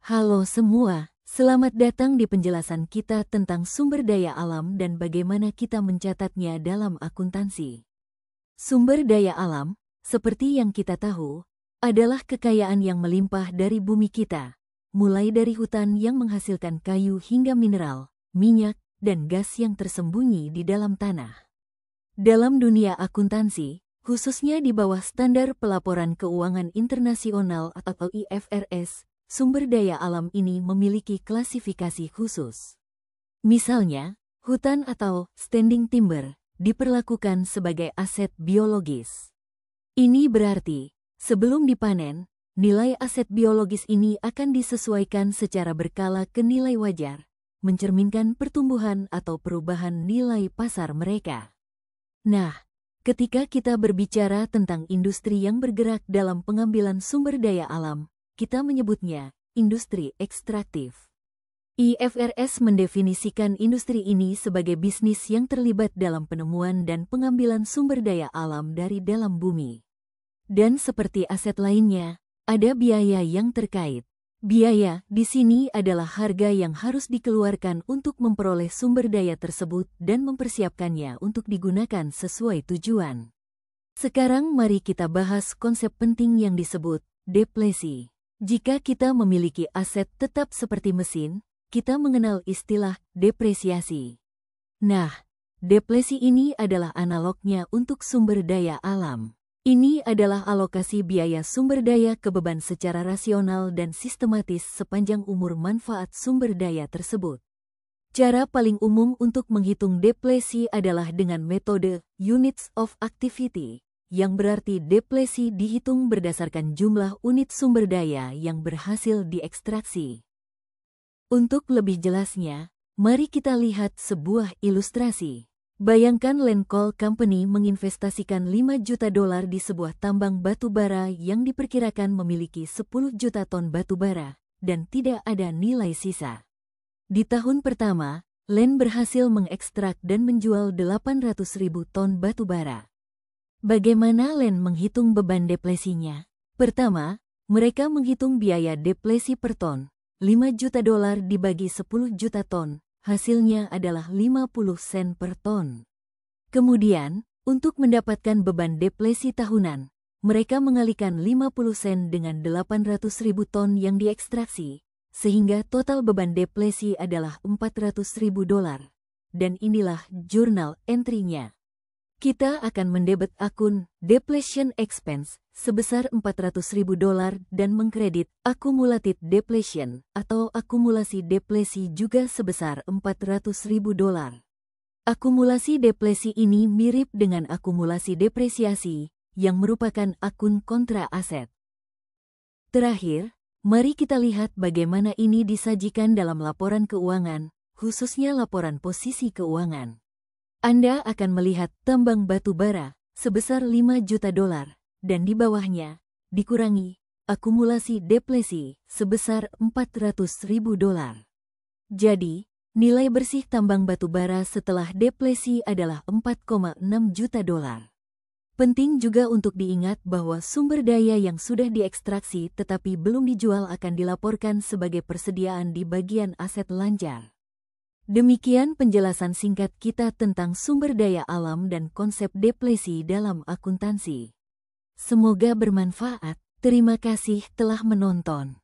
Halo semua, selamat datang di penjelasan kita tentang sumber daya alam dan bagaimana kita mencatatnya dalam akuntansi. Sumber daya alam, seperti yang kita tahu, adalah kekayaan yang melimpah dari bumi kita, mulai dari hutan yang menghasilkan kayu hingga mineral, minyak, dan gas yang tersembunyi di dalam tanah. Dalam dunia akuntansi, khususnya di bawah Standar Pelaporan Keuangan Internasional atau IFRS, sumber daya alam ini memiliki klasifikasi khusus. Misalnya, hutan atau standing timber diperlakukan sebagai aset biologis. Ini berarti, sebelum dipanen, nilai aset biologis ini akan disesuaikan secara berkala ke nilai wajar, mencerminkan pertumbuhan atau perubahan nilai pasar mereka. Nah, ketika kita berbicara tentang industri yang bergerak dalam pengambilan sumber daya alam, kita menyebutnya industri ekstraktif. IFRS mendefinisikan industri ini sebagai bisnis yang terlibat dalam penemuan dan pengambilan sumber daya alam dari dalam bumi. Dan seperti aset lainnya, ada biaya yang terkait. Biaya di sini adalah harga yang harus dikeluarkan untuk memperoleh sumber daya tersebut dan mempersiapkannya untuk digunakan sesuai tujuan. Sekarang mari kita bahas konsep penting yang disebut depresi. Jika kita memiliki aset tetap seperti mesin, kita mengenal istilah depresiasi. Nah, depresi ini adalah analognya untuk sumber daya alam. Ini adalah alokasi biaya sumber daya ke beban secara rasional dan sistematis sepanjang umur manfaat sumber daya tersebut. Cara paling umum untuk menghitung depresi adalah dengan metode Units of Activity, yang berarti depresi dihitung berdasarkan jumlah unit sumber daya yang berhasil diekstraksi. Untuk lebih jelasnya, mari kita lihat sebuah ilustrasi. Bayangkan Land Coal Company menginvestasikan $5 juta di sebuah tambang batu bara yang diperkirakan memiliki 10 juta ton batu bara, dan tidak ada nilai sisa. Di tahun pertama, Land berhasil mengekstrak dan menjual 800.000 ton batu bara. Bagaimana Land menghitung beban depresinya? Pertama, mereka menghitung biaya depresi per ton. $5 juta dibagi 10 juta ton, hasilnya adalah 50 sen per ton. Kemudian, untuk mendapatkan beban depresi tahunan, mereka mengalikan 50 sen dengan 800.000 ton yang diekstraksi, sehingga total beban depresi adalah $400.000. Dan inilah jurnal entry-nya. Kita akan mendebet akun depletion expense sebesar $400.000 dan mengkredit accumulated depletion atau akumulasi depresi juga sebesar $400.000. Akumulasi depresi ini mirip dengan akumulasi depresiasi yang merupakan akun kontra aset. Terakhir, mari kita lihat bagaimana ini disajikan dalam laporan keuangan, khususnya laporan posisi keuangan. Anda akan melihat tambang batu bara sebesar $5 juta dan di bawahnya dikurangi akumulasi depresi sebesar $400.000. Jadi, nilai bersih tambang batu bara setelah depresi adalah $4,6 juta. Penting juga untuk diingat bahwa sumber daya yang sudah diekstraksi tetapi belum dijual akan dilaporkan sebagai persediaan di bagian aset lancar. Demikian penjelasan singkat kita tentang sumber daya alam dan konsep depresi dalam akuntansi. Semoga bermanfaat. Terima kasih telah menonton.